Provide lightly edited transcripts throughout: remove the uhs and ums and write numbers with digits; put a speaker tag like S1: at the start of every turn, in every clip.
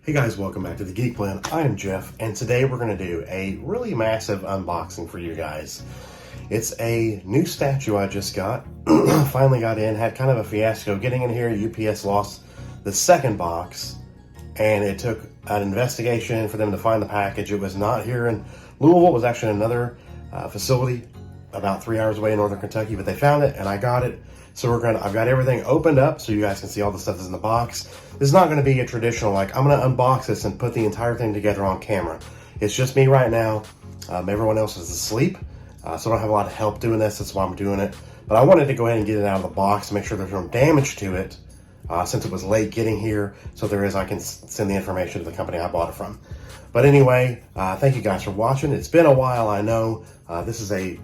S1: Hey guys, welcome back to the Geek Blend. I am Jeff, and today we're going to do a really massive unboxing for you guys. It's a new statue I just got. Finally got in, had kind of a fiasco getting in here. UPS lost the second box, and it took an investigation for them to find the package. It was not here in Louisville. It was actually in another facility about 3 hours away in northern Kentucky, but they found it and I got it. So I've got everything opened up so you guys can see all the stuff that's in the box. This is not going to be a traditional, like, I'm going to unbox this and put the entire thing together on camera. It's just me right now. Everyone else is asleep, so I don't have a lot of help doing this. That's why I'm doing it. But I wanted to go ahead and get it out of the box to make sure there's no damage to it, since it was late getting here. So there is, I can send the information to the company I bought it from. But anyway, thank you guys for watching. It's been a while, I know. This is a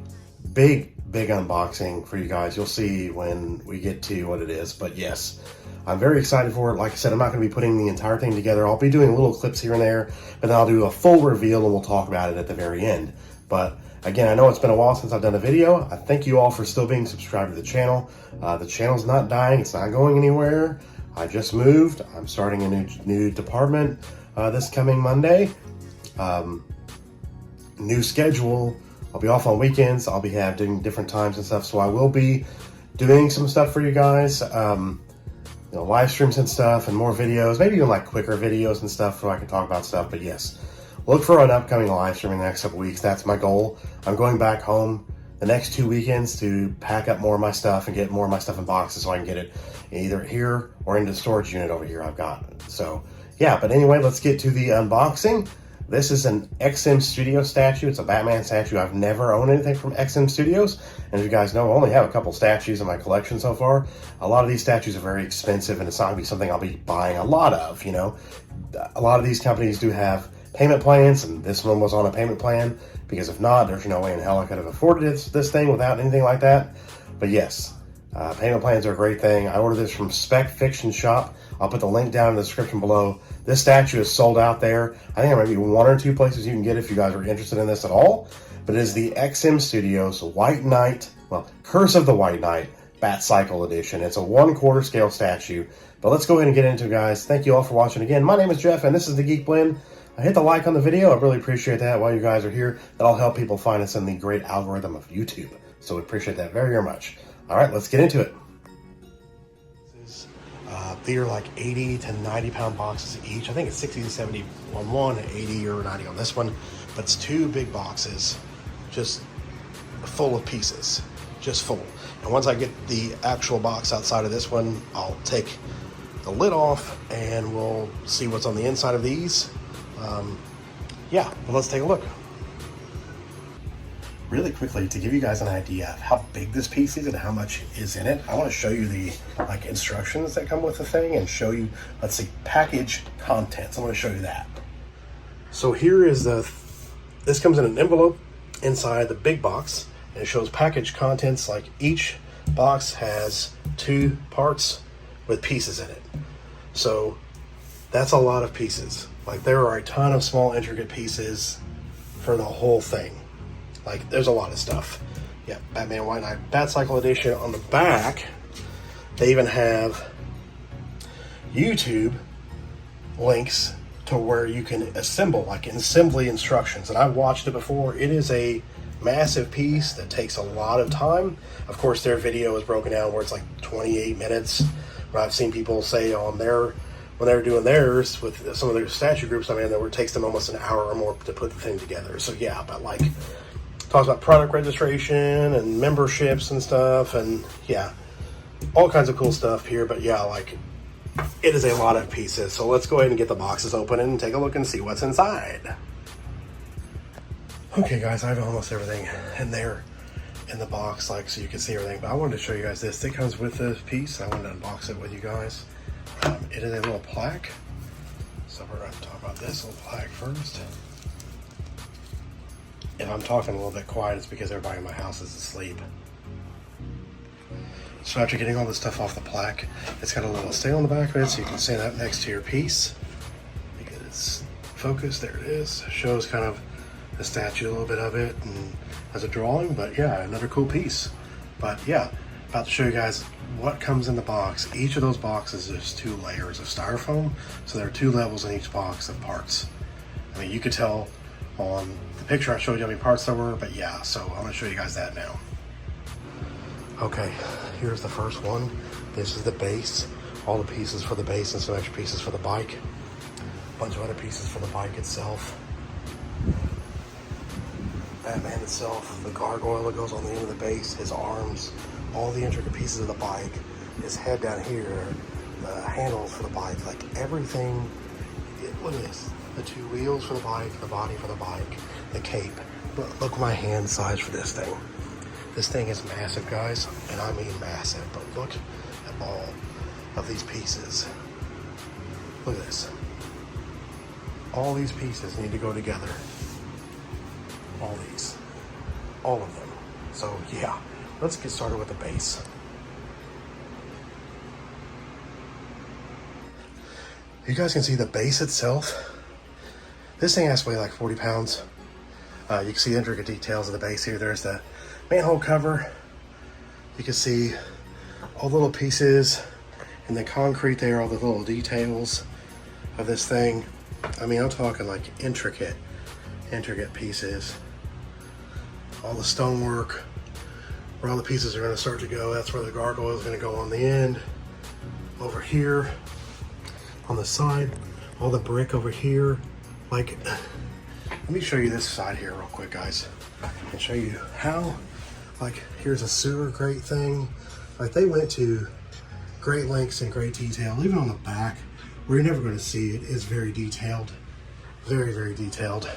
S1: big unboxing for you guys. You'll see when we get to what it is. But yes, I'm very excited for it. Like I said, I'm not going to be putting the entire thing together. I'll be doing little clips here and there, but then I'll do a full reveal and we'll talk about it at the very end. But again, I know it's been a while since I've done a video. I thank you all for still being subscribed to the channel. The channel's not dying. It's not going anywhere. I just moved. I'm starting a new department this coming Monday. New schedule. I'll be off on weekends. I'll be doing different times and stuff. So I will be doing some stuff for you guys. You know, live streams and stuff and more videos, maybe even like quicker videos and stuff so I can talk about stuff. But yes, look for an upcoming live stream in the next couple weeks. That's my goal. I'm going back home the next 2 weekends to pack up more of my stuff and get more of my stuff in boxes so I can get it either here or into the storage unit over here I've got. So yeah, but anyway, let's get to the unboxing. This is an XM Studio statue. It's a Batman statue. I've never owned anything from XM Studios. And as you guys know, I only have a couple statues in my collection so far. A lot of these statues are very expensive, and it's not going to be something I'll be buying a lot of, you know. A lot of these companies do have payment plans, and this one was on a payment plan, because if not, there's no way in hell I could have afforded this thing without anything like that. But yes, payment plans are a great thing. I ordered this from Spec Fiction Shop. I'll put the link down in the description below. This statue is sold out there. I think there might be 1 or 2 places you can get it if you guys are interested in this at all. But it is the XM Studios White Knight, well, Curse of the White Knight Batcycle edition. It's a 1/4 scale statue. But let's go ahead and get into it, guys. Thank you all for watching again. My name is Jeff, and this is the Geek Blend. Hit the like on the video. I really appreciate that while you guys are here. That'll help people find us in the great algorithm of YouTube. So we appreciate that very, very much. All right, let's get into it. They are like 80 to 90 pound boxes each. I think it's 60 to 70 on one, 80 or 90 on this one. But it's 2 big boxes, just full of pieces, just full. And once I get the actual box outside of this one, I'll take the lid off and we'll see what's on the inside of these. Yeah, well, let's take a look. Really quickly, to give you guys an idea of how big this piece is and how much is in it, I want to show you the instructions that come with the thing and show you, let's see, package contents. I'm going to show you that. So here is this comes in an envelope inside the big box, and it shows package contents. Like, each box has 2 parts with pieces in it. So that's a lot of pieces. Like, there are a ton of small intricate pieces for the whole thing. Like, there's a lot of stuff. Yeah, Batman White Knight Batcycle edition. On the back, they even have YouTube links to where you can assemble, like assembly instructions. And I've watched it before. It is a massive piece that takes a lot of time. Of course, their video is broken down where it's like 28 minutes. But I've seen people say on when they're doing theirs with some of their statue groups, I mean, that it takes them almost an hour or more to put the thing together. So yeah, but like, talks about product registration and memberships and stuff, and yeah, all kinds of cool stuff here. But yeah, like, it is a lot of pieces. So let's go ahead and get the boxes open and take a look and see what's inside. Okay guys, I have almost everything in there in the box, like, so you can see everything. But I wanted to show you guys this. It comes with this piece. I wanted to unbox it with you guys. It is a little plaque. So we're going to talk about this little plaque first. If I'm talking a little bit quiet, it's because everybody in my house is asleep. So after getting all this stuff off the plaque, it's got a little stain on the back of it, so you can stand that next to your piece. Because it's focused, there it is. Shows kind of the statue, a little bit of it, and as a drawing. But yeah, another cool piece. But yeah, About to show you guys what comes in the box. Each of those boxes is 2 layers of styrofoam, so there are 2 levels in each box of parts. I mean, you could tell on the picture I showed you how many parts there were, but yeah, so I'm gonna show you guys that now. Okay, here's the first one. This is the base, all the pieces for the base and some extra pieces for the bike. A bunch of other pieces for the bike itself. Batman itself, the gargoyle that goes on the end of the base, his arms, all the intricate pieces of the bike, his head down here, the handles for the bike, like everything. Look at this, the 2 wheels for the bike, the body for the bike, the cape. Look at my hand size for this thing. This thing is massive, guys, and I mean massive, but look at all of these pieces. Look at this. All these pieces need to go together. All these. All of them. So yeah, let's get started with the base. You guys can see the base itself. This thing has to weigh like 40 pounds. You can see the intricate details of the base here. There's the manhole cover. You can see all the little pieces in the concrete there, all the little details of this thing. I mean, I'm talking like intricate pieces. All the stonework, where all the pieces are going to start to go. That's where the gargoyle is going to go on the end. Over here, on the side, all the brick over here. Like, let me show you this side here real quick, guys, and show you how, like, here's a sewer grate thing. Like, they went to great lengths and great detail. Even on the back, where you're never going to see it, is very detailed. Very, very detailed.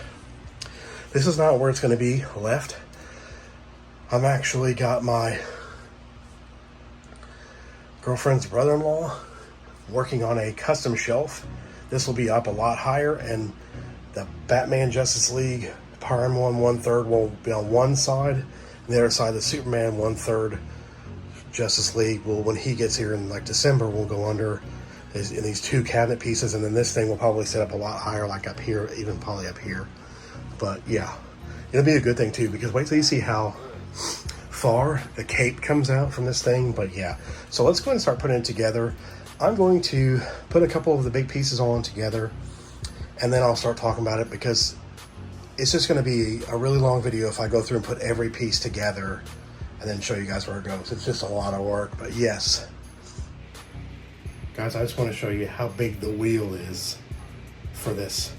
S1: This is not where it's going to be left. I've actually got my girlfriend's brother-in-law working on a custom shelf. This will be up a lot higher, and the Batman Justice League Power M1 1/3 will be on one side, and the other side, the Superman 1/3 Justice League will, when he gets here in like December, will go under in these 2 cabinet pieces, and then this thing will probably set up a lot higher, like up here, even probably up here. But yeah, it'll be a good thing too, because wait till you see how far the cape comes out from this thing. But yeah, so let's go ahead and start putting it together. I'm going to put a couple of the big pieces on together, and then I'll start talking about it, because it's just going to be a really long video if I go through and put every piece together and then show you guys where it goes. It's just a lot of work. But yes, guys, I just want to show you how big the wheel is for this.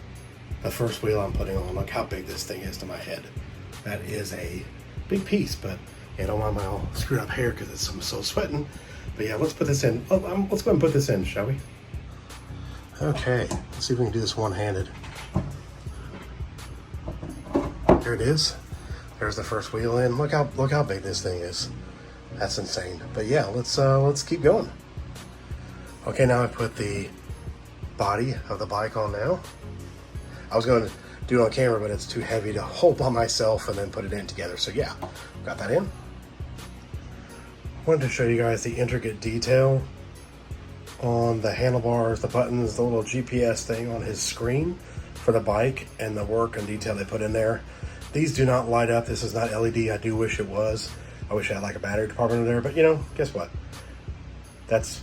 S1: The first wheel I'm putting on, look how big this thing is to my head. That is a big piece, but yeah, don't mind my all screwed up hair because I'm so sweating. But yeah, let's put this in. Let's go ahead and put this in, shall we? Okay, let's see if we can do this one-handed. There it is. There's the first wheel in. Look how big this thing is. That's insane. But yeah, let's keep going. Okay, now I put the body of the bike on now. I was going to do it on camera, but it's too heavy to hold by myself and then put it in together. So yeah, got that in. Wanted to show you guys the intricate detail on the handlebars, the buttons, the little GPS thing on his screen for the bike, and the work and detail they put in there. These do not light up. This is not LED. I do wish it was. I wish I had like a battery department in there, but you know, guess what? That's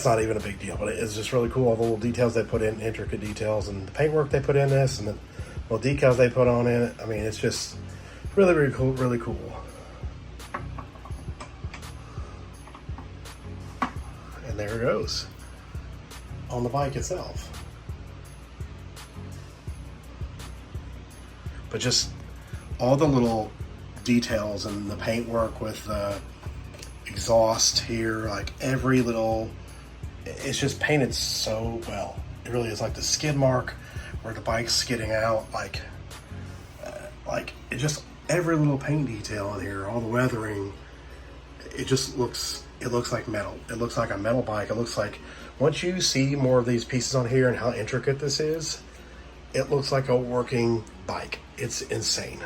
S1: not even a big deal, but it's just really cool. All the little details they put in, intricate details, and the paintwork they put in this, and the little decals they put on in it. I mean, it's just really, really cool, really cool. And there it goes on the bike itself. But just all the little details and the paintwork with the exhaust here, like every little, it's just painted so well. It really is, like the skid mark where the bike's skidding out, like it just, every little paint detail in here, all the weathering, it just looks, it looks like metal. It looks like a metal bike. It looks like, once you see more of these pieces on here and how intricate this is, it looks like a working bike. It's insane.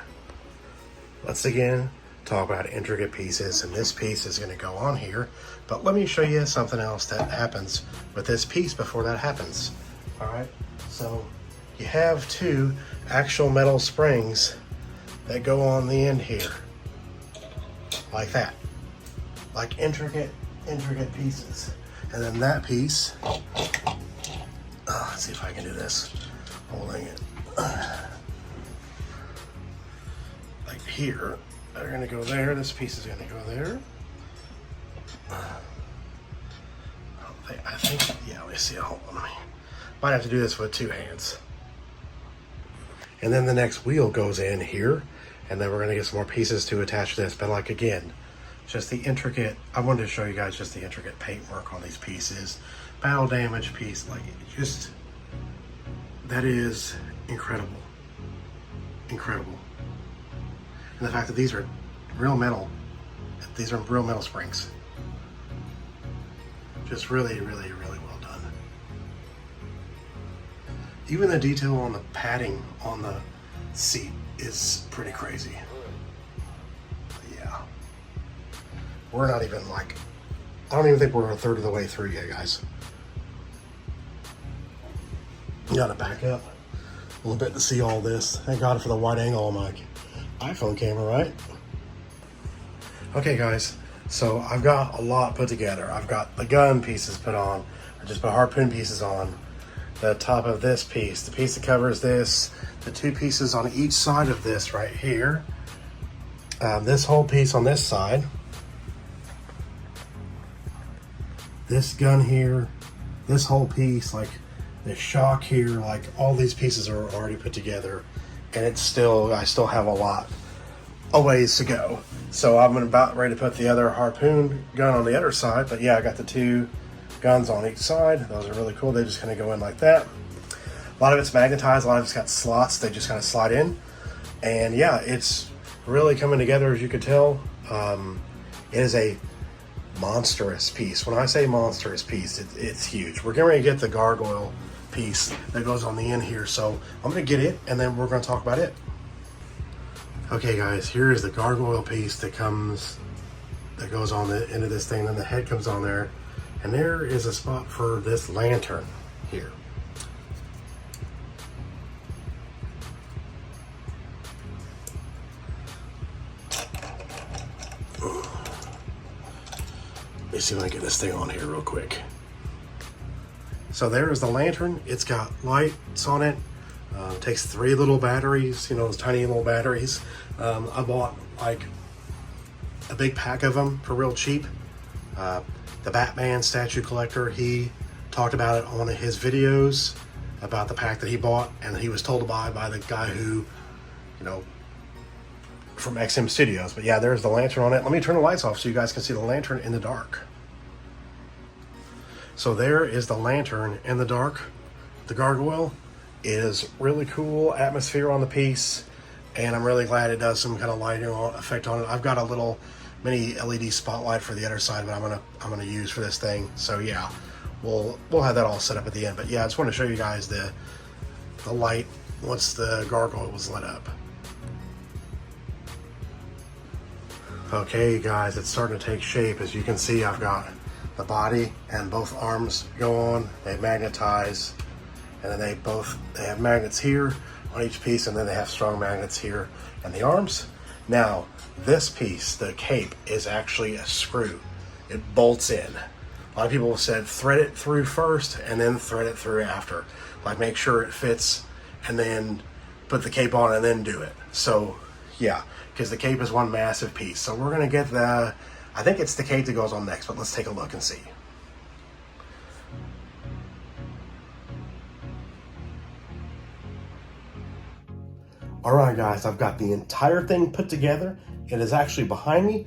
S1: Let's again talk about intricate pieces, and this piece is going to go on here, but let me show you something else that happens with this piece before that happens. All right, so you have two actual metal springs that go on the end here, like that. like intricate pieces. And then that piece, let's see if I can do this, holding it. Like here, they're gonna go there, this piece is gonna go there. I think, yeah, let me see, hold on, might have to do this with 2 hands. And then the next wheel goes in here, and then we're gonna get some more pieces to attach to this, but like again, just the intricate, I wanted to show you guys just the intricate paintwork on these pieces. Battle damage piece, like just, that is incredible. Incredible. And the fact that these are real metal, these are real metal springs. Just really, really, really well done. Even the detail on the padding on the seat is pretty crazy. Yeah. We're not even like, I don't even think we're a third of the way through yet, guys. Gotta back up a little bit to see all this. Thank God for the wide angle on my iPhone camera, right? Okay, guys, so I've got a lot put together. I've got the gun pieces put on. I just put harpoon pieces on. The top of this piece, the piece that covers this, the 2 pieces on each side of this right here. This whole piece on this side. This gun here, this whole piece, like the shock here, like all these pieces are already put together, and it's still, I still have a ways to go. So I'm about ready to put the other harpoon gun on the other side, but yeah, I got the 2 guns on each side. Those are really cool. They just kind of go in like that. A lot of it's magnetized, a lot of it's got slots, they just kind of slide in. And yeah, it's really coming together, as you could tell. It is a monstrous piece. When I say monstrous piece, it's huge. We're getting ready to get the gargoyle piece that goes on the end here, so I'm gonna get it and then we're gonna talk about it. Okay guys, here is the gargoyle piece that goes on the end of this thing, then the head comes on there, and there is a spot for this lantern here. Let me see if I can get this thing on here real quick. So there is the lantern. It's got lights on it. It takes 3 little batteries, you know, those tiny little batteries. I bought like a big pack of them for real cheap. The Batman statue collector, he talked about it on his videos about the pack that he bought, and he was told to buy by the guy who, you know, from XM Studios. But yeah, there's the lantern on it. Let me turn the lights off so you guys can see the lantern in the dark. So there is the lantern in the dark. The gargoyle is really cool atmosphere on the piece, and I'm really glad it does some kind of lighting effect on it. I've got a little mini LED spotlight for the other side, but I'm gonna use for this thing. So yeah, we'll have that all set up at the end. But yeah, I just want to show you guys the light once the gargoyle was lit up. Okay guys, it's starting to take shape. As you can see, I've got the body and both arms go on. They magnetize, and then they have magnets here on each piece, and then they have strong magnets here and the arms. Now this piece, the cape, is actually a screw. It bolts in. A lot of people have said thread it through first and then thread it through after. Like make sure it fits and then put the cape on and then do it. So yeah, because the cape is one massive piece. So we're gonna get I think it's the cape that goes on next, but let's take a look and see. All right, guys, I've got the entire thing put together. It is actually behind me.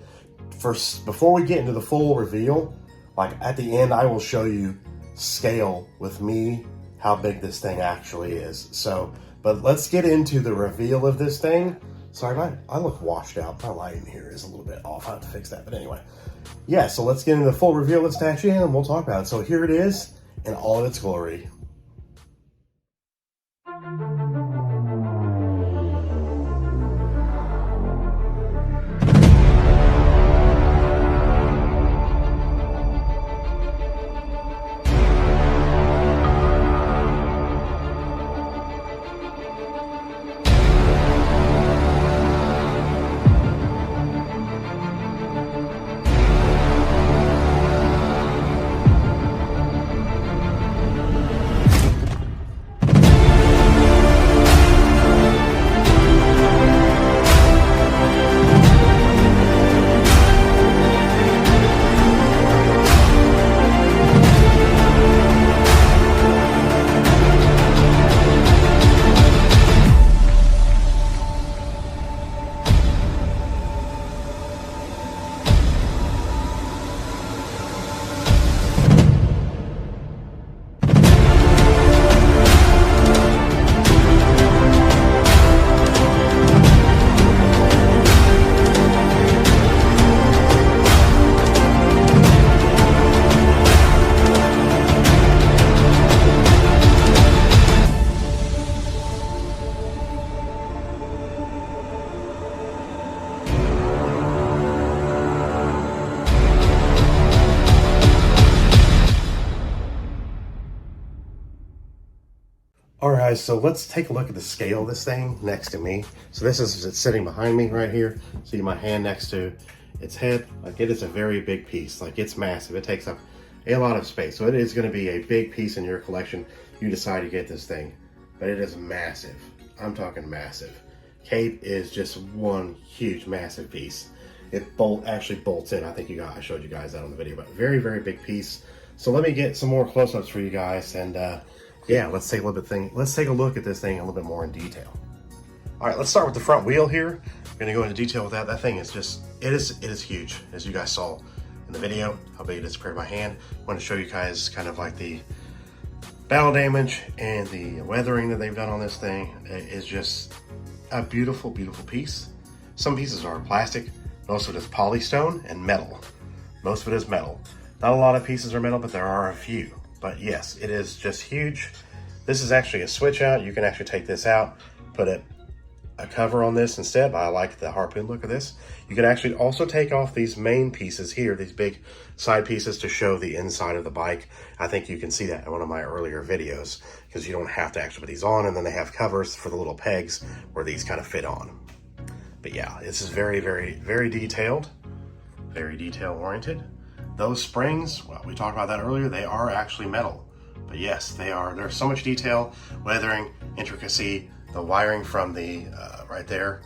S1: First, before we get into the full reveal, like at the end, I will show you scale with me, how big this thing actually is. So, but let's get into the reveal of this thing. Sorry, I look washed out. My lighting here is a little bit off. I have to fix that. But anyway, yeah, so let's get into the full reveal of the statue and we'll talk about it. So here it is in all of its glory. guys, so let's take a look at the scale of this thing next to me. So this is it's sitting behind me right here. See my hand next to its head. Like, it is a very big piece. Like, it's massive. It takes up a lot of space. So it is going to be a big piece in your collection. You decide to get this thing, but it is massive. I'm talking massive. Cape is just one huge, massive piece. It actually bolts in. I think I showed you guys that on the video, but very, very big piece. So let me get some more close-ups for you guys, and yeah, let's take a look at this thing a little bit more in detail. All right, let's start with the front wheel here. I'm gonna go into detail with that. That thing is just, it is huge, as you guys saw in the video, how big it is compared to my hand. I want to show you guys kind of like the battle damage and the weathering that they've done on this thing. It is just a beautiful, beautiful piece. Some pieces are plastic, most of it is polystone and metal. Most of it is metal. Not a lot of pieces are metal, but there are a few. But yes, it is just huge. This is actually a switch out. You can actually take this out, put a cover on this instead. I like the harpoon look of this. You can actually also take off these main pieces here, these big side pieces, to show the inside of the bike. I think you can see that in one of my earlier videos, because you don't have to actually put these on, and then they have covers for the little pegs where these kind of fit on. But yeah, this is very, very, very detailed, very detail oriented. Those springs, well, we talked about that earlier, they are actually metal. But yes, they are. There's so much detail, weathering, intricacy, the wiring from the, right there,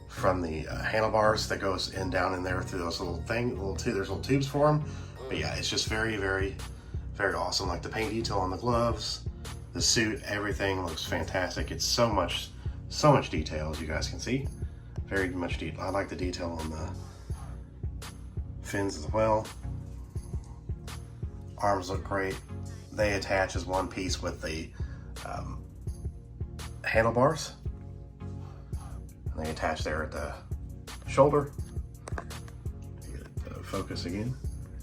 S1: from the handlebars that goes in down in there through those there's little tubes for them. But yeah, it's just very, very, very awesome. Like the paint detail on the gloves, the suit, everything looks fantastic. It's so much detail, as you guys can see. Very much detail. I like the detail on the fins as well. Arms look great. They attach as one piece with the handlebars. And they attach there at the shoulder. Get it, focus again.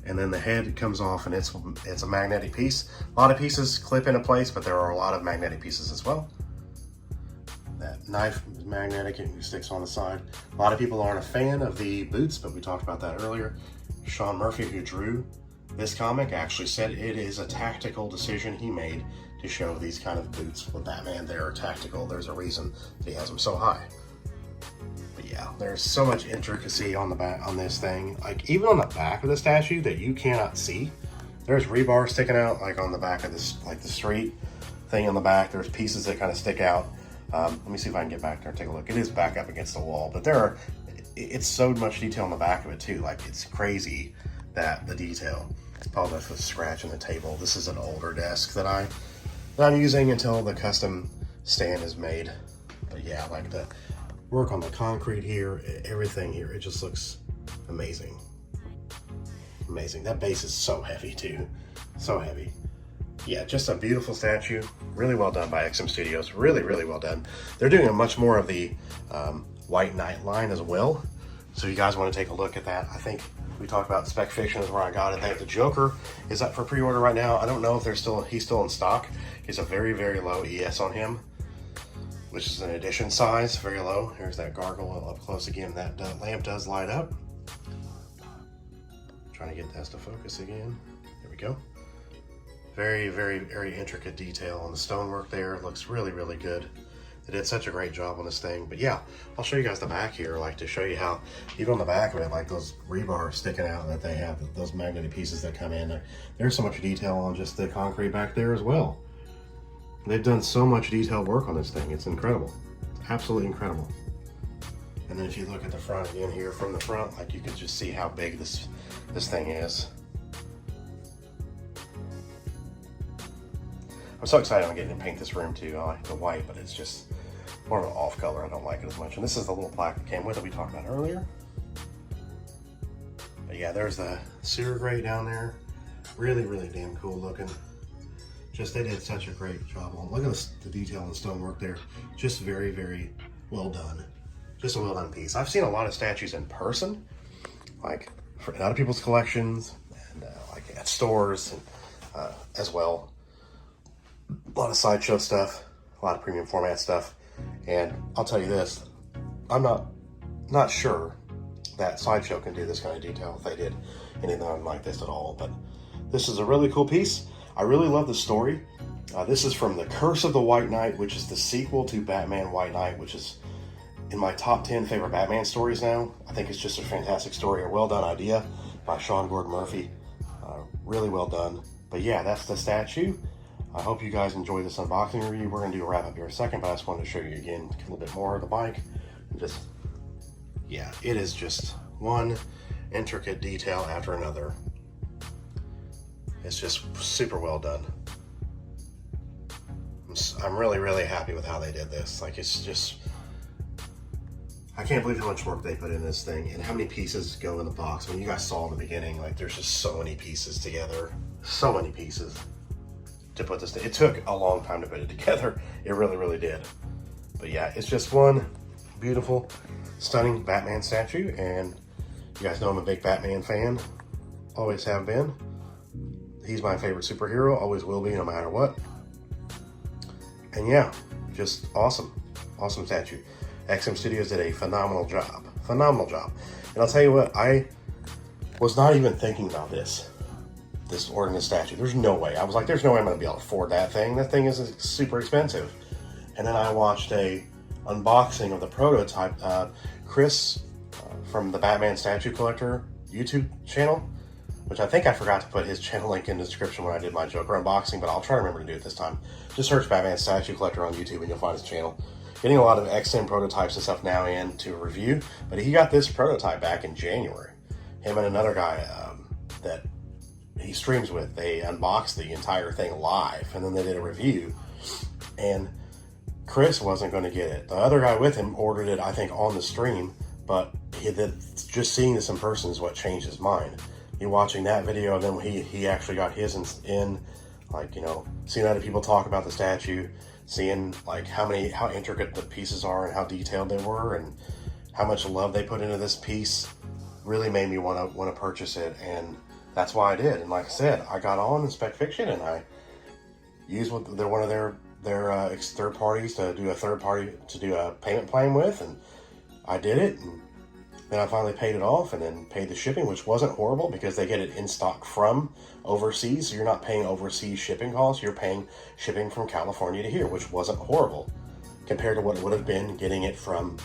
S1: And then the head comes off, and it's a magnetic piece. A lot of pieces clip into place, but there are a lot of magnetic pieces as well. That knife is magnetic and sticks on the side. A lot of people aren't a fan of the boots, but we talked about that earlier. Sean Murphy, who drew this comic, actually said it is a tactical decision he made to show these kind of boots with Batman. They're tactical. There's a reason that he has them so high. But yeah, there's so much intricacy on the back on this thing. Like, even on the back of the statue that you cannot see, there's rebar sticking out, like on the back of this, like the straight thing on the back. There's pieces that kind of stick out. Let me see if I can get back there and take a look. It is back up against the wall, but it's so much detail on the back of it too. Like, it's crazy that the detail. Apologize for the scratch in the table. This is an older desk that I'm using until the custom stand is made. But yeah, like the work on the concrete here, everything here, it just looks amazing. Amazing. That base is so heavy too. So heavy. Yeah, just a beautiful statue. Really well done by XM Studios. Really, really well done. They're doing a much more of the White Knight line as well. So you guys want to take a look at that. I think we talked about Spec Fiction is where I got it. They have the Joker is up for pre-order right now. I don't know if he's still in stock. He's a very, very low ES on him, which is an edition size, very low. Here's that gargoyle up close again. That lamp does light up. Trying to get this to focus again. There we go. Very, very, very intricate detail on the stonework there. It looks really, really good. They did such a great job on this thing. But yeah, I'll show you guys the back here, like to show you how, even on the back of it, like those rebar sticking out that they have, those magnetic pieces that come in. There's so much detail on just the concrete back there as well. They've done so much detailed work on this thing. It's incredible. It's absolutely incredible. And then if you look at the front again here, from the front, like you can just see how big this thing is. I'm so excited I'm getting to paint this room too. I like the white, but it's just more of an off color. I don't like it as much. And this is the little plaque that came with it we talked about earlier. But yeah, there's the sewer grate down there. Really, really damn cool looking. Just, they did such a great job on. Look at the detail and the stonework there. Just very, very well done. Just a well done piece. I've seen a lot of statues in person, like in other people's collections, and like at stores as well. A lot of sideshow stuff, a lot of premium format stuff. And I'll tell you this, I'm not sure that sideshow can do this kind of detail if they did anything like this at all. But this is a really cool piece. I really love the story This is from The Curse of the White Knight, which is the sequel to Batman White Knight, which is in my top 10 favorite Batman stories now. I think it's just a fantastic story, a well done idea by Sean Gordon Murphy. Really well done. But yeah, that's the statue. I hope you guys enjoy this unboxing review. We're going to do a wrap up here in a second, but I just wanted to show you again a little bit more of the bike. And just, yeah, it is just one intricate detail after another. It's just super well done. I'm really, really happy with how they did this. Like, it's just, I can't believe how much work they put in this thing and how many pieces go in the box. When you guys saw in the beginning, like, there's just so many pieces together. So many pieces to put this thing. It took a long time to put it together. It really, really did. But yeah, it's just one beautiful, stunning Batman statue. And you guys know I'm a big Batman fan. Always have been. He's my favorite superhero. Always will be, no matter what. And yeah, just awesome. Awesome statue. XM Studios did a phenomenal job. Phenomenal job. And I'll tell you what, I was not even thinking about this ordering this statue. There's no way. I was like, there's no way I'm going to be able to afford that thing. That thing is super expensive. And then I watched a unboxing of the prototype. Chris from the Batman Statue Collector YouTube channel, which I think I forgot to put his channel link in the description when I did my Joker unboxing, but I'll try to remember to do it this time. Just search Batman Statue Collector on YouTube and you'll find his channel. Getting a lot of XM prototypes and stuff now in to review, but he got this prototype back in January. Him and another guy that he streams with, they unboxed the entire thing live, and then they did a review, and Chris wasn't going to get it. The other guy with him ordered it, I think, on the stream, but just seeing this in person is what changed his mind. He watching that video, and then he actually got his in, like, you know, seeing other people talk about the statue, seeing like how intricate the pieces are and how detailed they were and how much love they put into this piece really made me want to purchase it, and that's why I did. And like I said, I got on Spec Fiction and I used one of their third parties to do a payment plan with, and I did it, and then I finally paid it off and then paid the shipping, which wasn't horrible because they get it in stock from overseas. So you're not paying overseas shipping costs. You're paying shipping from California to here, which wasn't horrible compared to what it would have been getting it from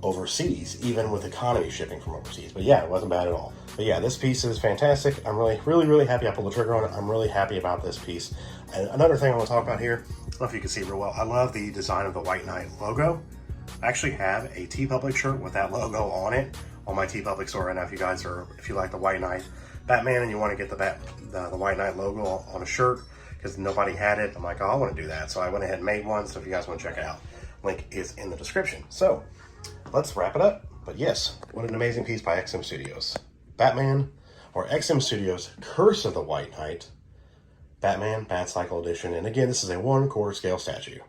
S1: overseas, even with economy shipping from overseas. But yeah, it wasn't bad at all. But yeah, this piece is fantastic. I'm really, really, really happy I pulled the trigger on it. I'm really happy about this piece. And another thing I want to talk about here, I don't know if you can see it real well, I love the design of the White Knight logo. I actually have a TeePublic shirt with that logo on it on my TeePublic store right now. If you like the White Knight Batman and you want to get the White Knight logo on a shirt because nobody had it, I'm like, oh, I want to do that. So I went ahead and made one. So if you guys want to check it out, link is in the description. So let's wrap it up. But yes, what an amazing piece by XM Studios. Batman, or XM Studios' Curse of the White Knight, Batman Batcycle Edition. And again, this is a 1/4 scale statue.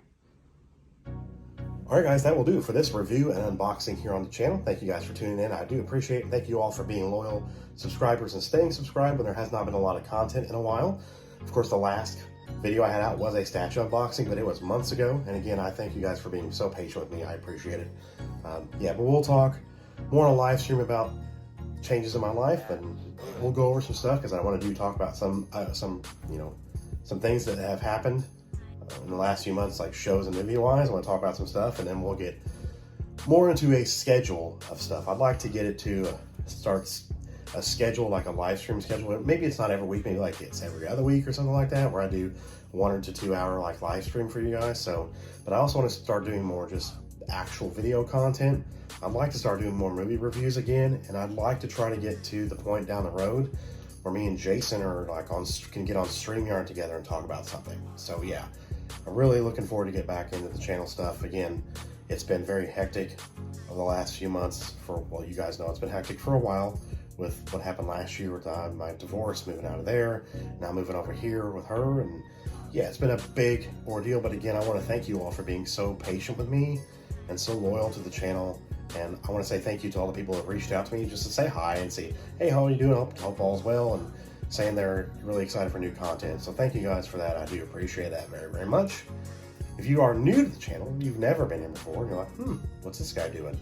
S1: Alright guys, that will do it for this review and unboxing here on the channel. Thank you guys for tuning in. I do appreciate it. Thank you all for being loyal subscribers and staying subscribed when there has not been a lot of content in a while. Of course, the last video I had out was a statue unboxing, but it was months ago. And again, I thank you guys for being so patient with me. I appreciate it. Yeah, but we'll talk more on a live stream about changes in my life, and we'll go over some stuff because I want to talk about some things that have happened in the last few months, like shows and movie wise. I want to talk about some stuff, and then we'll get more into a schedule of stuff. I'd like to get it to start a schedule, like a live stream schedule. Maybe it's not every week, maybe like it's every other week or something like that, where I do 1 to 2 hour like live stream for you guys. So, but I also want to start doing more just actual video content. I'd like to start doing more movie reviews again, and I'd like to try to get to the point down the road where me and Jason are like can get on StreamYard together and talk about something. So yeah, I'm really looking forward to get back into the channel stuff again. It's been very hectic over the last few months well, you guys know it's been hectic for a while with what happened last year with my divorce, moving out of there, now moving over here with her, and yeah, it's been a big ordeal. But again, I want to thank you all for being so patient with me and so loyal to the channel. And I want to say thank you to all the people who have reached out to me just to say hi and say, hey, how are you doing? Hope all's well, and saying they're really excited for new content. So thank you guys for that. I do appreciate that very, very much. If you are new to the channel, you've never been here before, and you're like, what's this guy doing?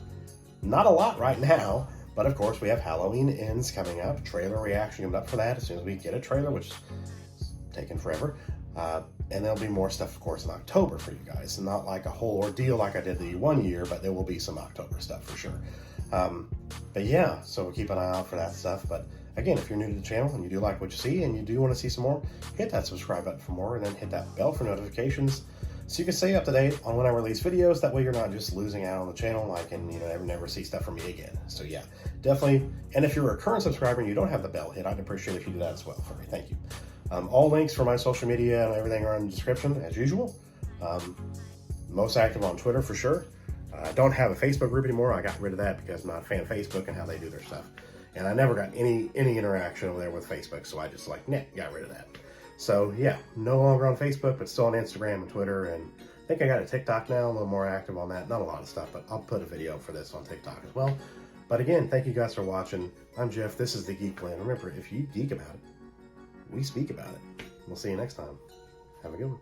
S1: Not a lot right now, but of course we have Halloween Ends coming up, trailer reaction coming up for that as soon as we get a trailer, which is taking forever. And there'll be more stuff, of course, in October for you guys. And not like a whole ordeal like I did the 1 year, but there will be some October stuff for sure. But yeah, so keep an eye out for that stuff. But again, if you're new to the channel and you do like what you see and you do want to see some more, hit that subscribe button for more, and then hit that bell for notifications so you can stay up to date on when I release videos. That way you're not just losing out on the channel, like, and you know, never see stuff from me again. So yeah, definitely. And if you're a current subscriber and you don't have the bell hit, I'd appreciate if you do that as well for me. Thank you. All links for my social media and everything are in the description as usual. Most active on Twitter for sure. I don't have a Facebook group anymore. I got rid of that because I'm not a fan of Facebook and how they do their stuff. And I never got any interaction over there with Facebook, so I just like, nah, got rid of that. So yeah, no longer on Facebook, but still on Instagram and Twitter, and I think I got a TikTok now, a little more active on that. Not a lot of stuff, but I'll put a video for this on TikTok as well. But again, thank you guys for watching. I'm Jeff, this is the TheGeekBlend. Remember, if you geek about it, we speak about it. We'll see you next time. Have a good one.